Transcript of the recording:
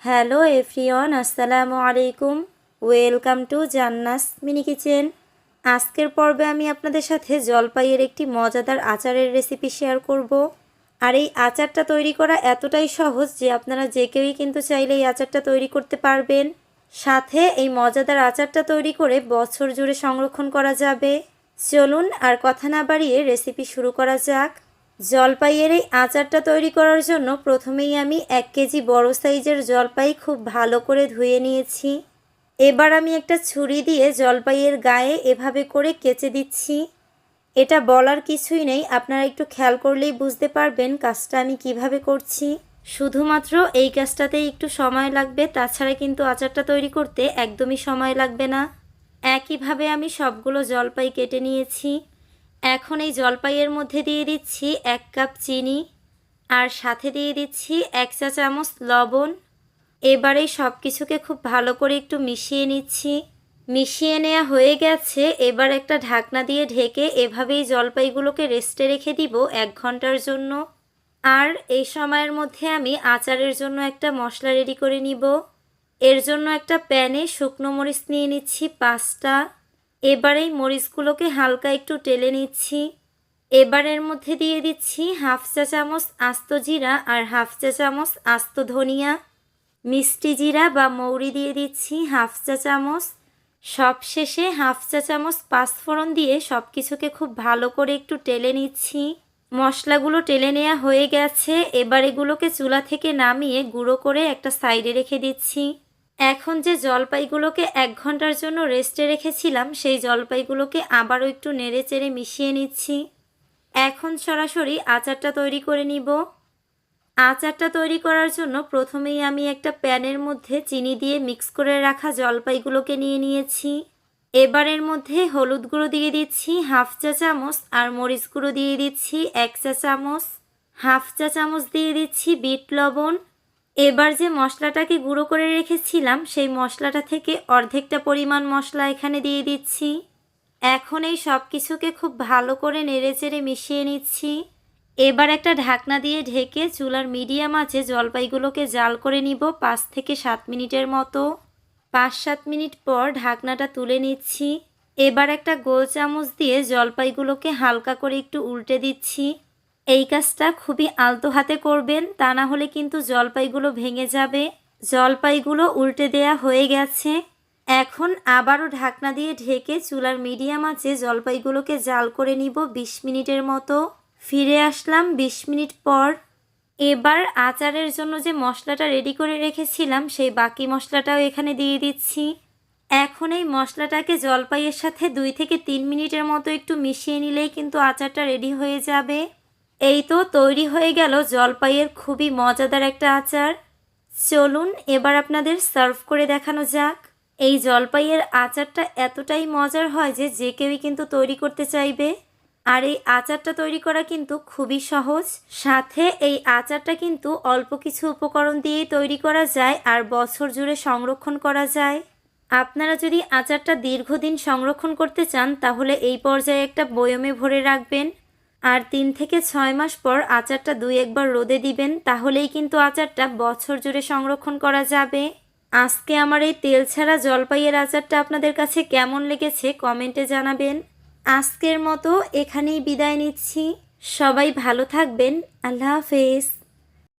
Hello everyone, আসসালামু আলাইকুম। Welcome to জান্নাস mini kitchen. আজকের পর্বে আমি আপনাদের সাথে জলপাইয়ের একটি মজাদার আচারের রেসিপি শেয়ার করব। আর এই আচারটা তৈরি করা এতটাই সহজ যে আপনারা যে কেউই কিন্তু চাইলে এই আচারটা তৈরি করতে পারবেন। সাথে এই মজাদার আচারটা তৈরি করে বছর জুড়ে সংরক্ষণ করা যাবে। চলুন আর কথা না বাড়িয়ে রেসিপি শুরু করা যাক। জলপাইয়ের এই আচারটা তৈরি করার জন্য প্রথমেই আমি 1 কেজি বড় সাইজের জলপাই খুব ভালো করে ধুয়ে নিয়েছি। এবার আমি একটা ছুরি দিয়ে জলপাইয়ের গায়ে এভাবে করে কেচে দিচ্ছি। এটা বলার কিছুই নেই, আপনারা একটু খেয়াল করলেই বুঝতে পারবেন কাজটা আমি কিভাবে করছি। শুধুমাত্র এই কাজটাতেই একটু সময় লাগবে, তাছাড়া কিন্তু আচারটা তৈরি করতে একদমই সময় লাগবে না। একইভাবে আমি সবগুলো জলপাই কেটে নিয়েছি। এখন এই জলপাইয়ের মধ্যে দিয়ে দিচ্ছি 1 কাপ চিনি, আর সাথে দিয়ে দিচ্ছি 1 চা চামচ লবণ। এবারে সব কিছুকে খুব ভালো করে একটু মিশিয়ে নিচ্ছি। মিশিয়ে নেওয়া হয়ে গেছে। এবার একটা ঢাকনা দিয়ে ঢেকে এভাবেই জলপাইগুলোকে রেস্টে রেখে দিব 1 ঘন্টার জন্য। আর এই সময়ের মধ্যে আমি আচারের জন্য একটা মশলা রেডি করে নিব। এর জন্য একটা প্যানে শুকনো মরিচ নিয়ে নিচ্ছি 5টা। এবার এই মরিচগুলোকে হালকা একটু টেলে নিচ্ছি। এবার এর মধ্যে দিয়ে দিচ্ছি 1/2 চা চামচ আস্ত জিরা আর 1/2 চা চামচ আস্ত ধনিয়া। মিষ্টি জিরা বা মৌরি দিয়ে দিচ্ছি 1/2 চা চামচ। সবশেষে 1/2 চা চামচ পাঁচফোড়ন দিয়ে সব কিছুকে খুব ভালো করে একটু টেলে নিচ্ছি। মশলাগুলো টেলে নেওয়া হয়ে গেছে। এবার এগুলোকে চুলা থেকে নামিয়ে গুঁড়ো করে একটা সাইডে রেখে দিচ্ছি। এখন যে জলপাইগুলোকে 1 ঘন্টার জন্য রেস্টে রেখেছিলাম, সেই জলপাইগুলোকে আবারও একটু নেড়ে চেড়ে মিশিয়ে নিচ্ছি। এখন সরাসরি আচারটা তৈরি করে নিব। আচারটা তৈরি করার জন্য প্রথমেই আমি একটা প্যানের মধ্যে চিনি দিয়ে মিক্স করে রাখা জলপাইগুলোকে নিয়ে নিয়েছি। এবার এর মধ্যে হলুদ গুঁড়ো দিয়ে দিচ্ছি 1/2 চা চামচ, আর মরিচ গুঁড়ো দিয়ে দিচ্ছি 1 চা চামচ। 1/2 চা চামচ দিয়ে দিচ্ছি বিট লবণ। এবার যে মশলাটাকে গুঁড়ো করে রেখেছিলাম, সেই মশলাটা থেকে অর্ধেকটা পরিমাণ মশলা এখানে দিয়ে দিচ্ছি। এখন এই সব কিছুকে খুব ভালো করে নেড়েচেড়ে মিশিয়ে নিচ্ছি। এবার একটা ঢাকনা দিয়ে ঢেকে চুলার মিডিয়াম আঁচে জলপাইগুলোকে জাল করে নিব 5 থেকে 7 মিনিটের মতো। 5-7 মিনিট পর ঢাকনাটা তুলে নিচ্ছি। এবার একটা গোল চামচ দিয়ে জলপাইগুলোকে হালকা করে একটু উল্টে দিচ্ছি। এই কাজটা খুবই আলতো হাতে করবেন, তা না হলে কিন্তু জলপাইগুলো ভেঙে যাবে। জলপাইগুলো উল্টে দেয়া হয়ে গেছে। এখন আবারও ঢাকনা দিয়ে ঢেকে চুলার মিডিয়াম আঁচে জলপাইগুলোকে জাল করে নিব 20 মিনিটের মতো। ফিরে আসলাম 20 মিনিট পর। এবার আচারের জন্য যে মশলাটা রেডি করে রেখেছিলাম, সেই বাকি মশলাটাও এখানে দিয়ে দিচ্ছি। এখন এই মশলাটাকে জলপাইয়ের সাথে 2 থেকে 3 মিনিটের মতো একটু মিশিয়ে নিলেই কিন্তু আচারটা রেডি হয়ে যাবে। এই তো তৈরি হয়ে গেল জলপাইয়ের খুবই মজাদার একটা আচার। চলুন এবার আপনাদের সার্ভ করে দেখানো যাক। এই জলপাইয়ের আচারটা এতটাই মজার হয় যে যে কেউই কিন্তু তৈরি করতে চাইবে। আর এই আচারটা তৈরি করা কিন্তু খুবই সহজ। সাথে এই আচারটা কিন্তু অল্প কিছু উপকরণ দিয়েই তৈরি করা যায় আর বছর জুড়ে সংরক্ষণ করা যায়। আপনারা যদি আচারটা দীর্ঘদিন সংরক্ষণ করতে চান, তাহলে এই পর্যায়ে একটা বয়মে ভরে রাখবেন। আর 3 থেকে 6 মাস পর আচারটা 2-1 বার রোদে দিবেন, তাহলেই কিন্তু আচারটা বছর জুড়ে সংরক্ষণ করা যাবে। আজকে আমার এই তেল ছাড়া জলপাইয়ের আচারটা আপনাদের কাছে কেমন লেগেছে কমেন্টে জানাবেন। আজকের মতো এখানেই বিদায় নিচ্ছি। সবাই ভালো থাকবেন। আল্লাহ হাফেজ।